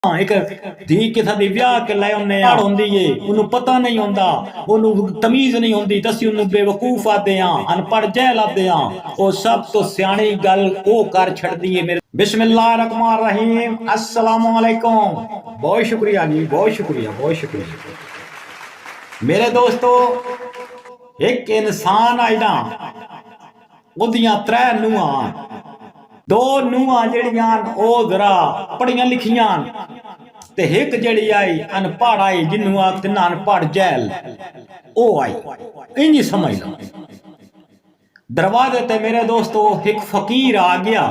एक धी किसा दी विआह के लै आने होंदी है उन्होंने पता नहीं होंदा उन्होंने तमीज नहीं होंदी तसी उन्होंने बेवकूफ आते हैं अनपढ़ जहल आते हैं वो सब तो सियाणी गल ओ कर छड़दी है मेरे बिस्मिल्लाहिर्रहमानिर्रहीम अस्सलामु अलैकुम। बहुत शुक्रिया जी, बहुत शुक्रिया, बहुत शुक्रिया मेरे दोस्तों। एक इंसान आई ना ओदियां त्रै नूहां दो नूहां जड़ियां ओ जरा पढ़ियां लिखियां ते एक जड़ी आई अनपढ़ आई जिन्नू आखते ना अनपढ़ जैल ओ आई इंजी समझ लो। दरवाजे ते मेरे दोस्तों एक फकीर आ गया।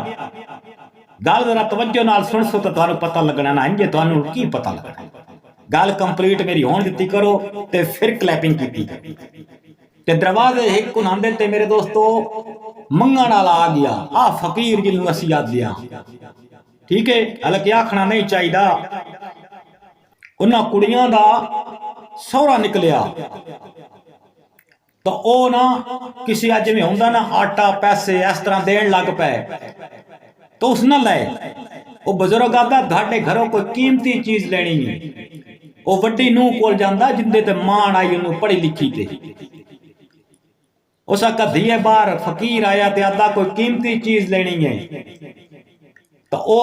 गल जरा तवज्जो नाल सुन सो तो तुहानू पता लगना ना इंजे तुहानू की पता लगना। गल कंप्लीट मेरी होण दित्ती करो ते फिर क्लैपिंग कीती ते दरवाजे एक कुनांदे ते मेरे दोस्तों मंगण वाला आ गया। आ फकीर जिन्नू असी आखदे हां, ठीक है। हालांकि आखना नहीं चाहिए। उन्हां कुड़ियां दा सौरा निकलिया तो ओ ना किसी अज में होंदा ना आटा पैसे इस तरह देन लग पे तो उस ना ले वो बुजुर्ग आदा ਤੁਹਾਡੇ घरों कोई कीमती चीज लेनी नहीं। वो वड्डी नूह कोल जांदा जिंदे ते मान आई उन्होंने पढ़ी लिखी ते उस आका धीए बार फकीर आया ते आदा कोई कीमती चीज लेनी है तो ओ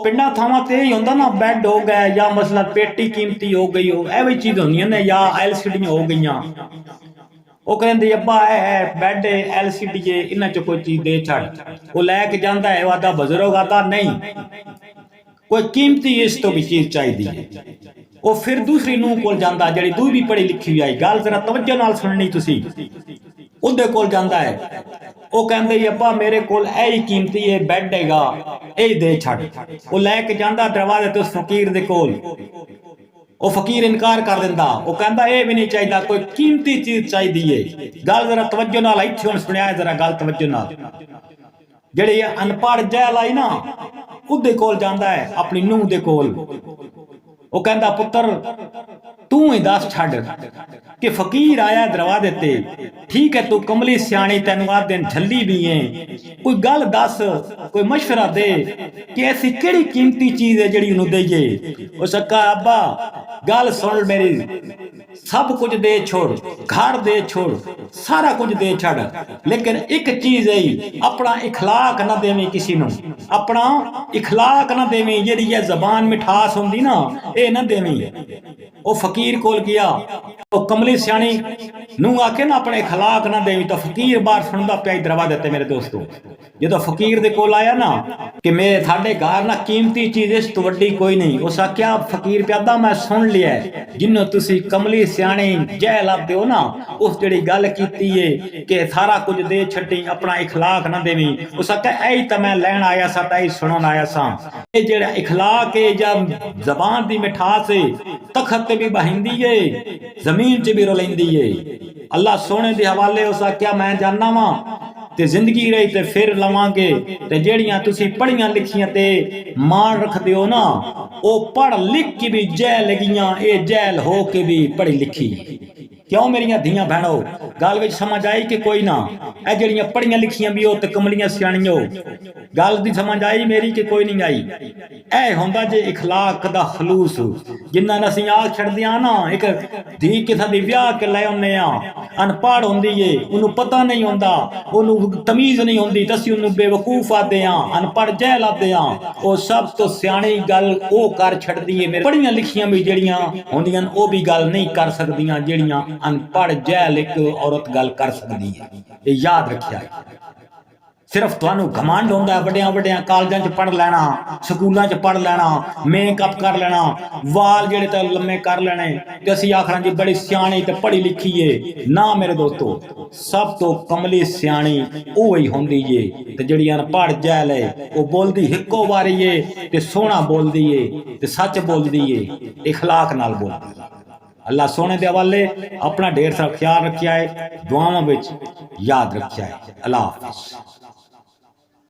पिंडा थावां ते ही होंदा ना बैड हो गया या मसला पेटी कीमती हो गई हो एवं चीज होंदियां ने या एलसीडी हो गई। वो कहते अब्बा है बैड एलसीडी है इन्हां च कोई चीज दे छड़। वो लैके जाता है आदा बुजुर्ग आदा नहीं कोई कीमती इस तो भी चीज चाहिए। वो फिर दूसरी नूह कोल जांदा जड़ी दूई भी पढ़ी लिखी हुई आई। गल जरा तवज्जो नाल सुननी तुसी। उहदे कोल जांदा है वो कहंदे अब्बा मेरे कोल यही कीमती है बैड हैगा यही दे छड़। वो लैके जांदा दरवाजे ते उस फकीर दे कोल। वो फकीर इनकार कर दिंदा। वो कहंदा ये भी नहीं चाहिए कोई कीमती चीज चाहिए। गल जरा तवज्जो नाल इत्थे हुण सुनिया जरा गल तवज्जो नाल। जेड़ी अनपढ़ जहल आई ना उहदे कोल जांदा है अपनी नूह दे कोल। वो कहंदा पुत्र तू ही दस छड़ कि फकीर आया दरवाजे ते ठीक है तू कमली सियाणी तेनू आ दिन झल्ली भी है कोई गल दस कोई मशवरा दे कि ऐसी केड़ी कीमती चीज है जेड़ी उन्होंने देइए। उस आका अब्बा गल सुन मेरी सब कुछ दे छोड़ घर दे छोड़ सारा कुछ दे छड़ लेकिन एक चीज है अपना इखलाक ना देवी किसी नू अपना इखलाक ना देवी जेड़ी ये जबान मिठास होंदी ना ये ना देवी। वो फकीर कोल गया तो कमली सियाणी नू आके ना अपने इखलाक ना देवी तो फकीर बाहर सुनदा पिया दरवाजे ते मेरे दोस्तों। जो फकीर दे कोल आया ना कि मेरे थाडे घर ना कीमती चीज इस तो वड्डी कोई नहीं। उस आख्या फकीर प्यादा मैं सुन लिया जिन्हों तुसी कमली सियाणी जहल आते हो ना उस जड़ी गल कीती है कि सारा कुछ दे छड्डी अपना इखलाक ना देवी। उस आख्या ऐ तो मैं लैन आया सा ताई सुनन आया सा। ये जेड़ा इखलाक है या जबान दी मिठास है तखत भी बहिंदी है जमीन च भी रोलैंदी है। अल्लाह सोने दे हवाले उस आख्या मैं जानना वा ते जिंदगी रही ते फिर लवांगे ते जेड़ियां तुसी पढ़ियां लिखियां ते मान रखदे हो ना ओ पढ़ लिख के भी जहल लगियां ए जहल हो के भी पढ़ी लिखी। क्यों मेरियां धियां भैणो गल विच समझ आई कि कोई ना ए जड़ियां पढ़ियां लिखियां भी हो ते कमलियां सियाणियां हो गल दी समझ आई मेरी कि कोई नहीं आई। ए होंदा जे इखलाक दा खलूस जिन्ना असीं आख छड़दे आ ना एक धी किसा दी विआह के लै आउने आ अनपढ़ होंदी है उन्होंने पता नहीं होंदा उन्होंने तमीज नहीं होंदी तसी उन्होंने बेवकूफ आते हैं अनपढ़ जहल आते हैं। वो सब तो सियाणी गल ओ कर छड़दी है मेरे पढ़ियां लिखियां भी जड़ियां होंदियां ओ भी गल नहीं कर सकदियां जड़ियां अनपढ़ जहल एक औरत गल कर सकती है। ये याद रखिया। सिर्फ तुहानू घमंड होंदा वड्डियां वड्डियां कॉलेजां च पढ़ लेना स्कूलों च पढ़ लेना मेकअप कर लेना वाल जेड़े तो लम्मे कर लेने ते असीं आखना जी बड़ी सियाणी ते पढ़ी लिखी है ना मेरे दोस्तों। सब तो कमली सियाणी ओ ही होंदी है ते जेड़ी अनपढ़ जहल है वो बोलदी हिक्को वारी है ते सोहना बोलदी है ते सच बोलदी है इखलाक नाल बोलदी है। अल्लाह सोने दे हवाले अपना ढेर सारा ख्याल रखिया है दुआवां विच याद रखिया है। अल्लाह हाफिज़।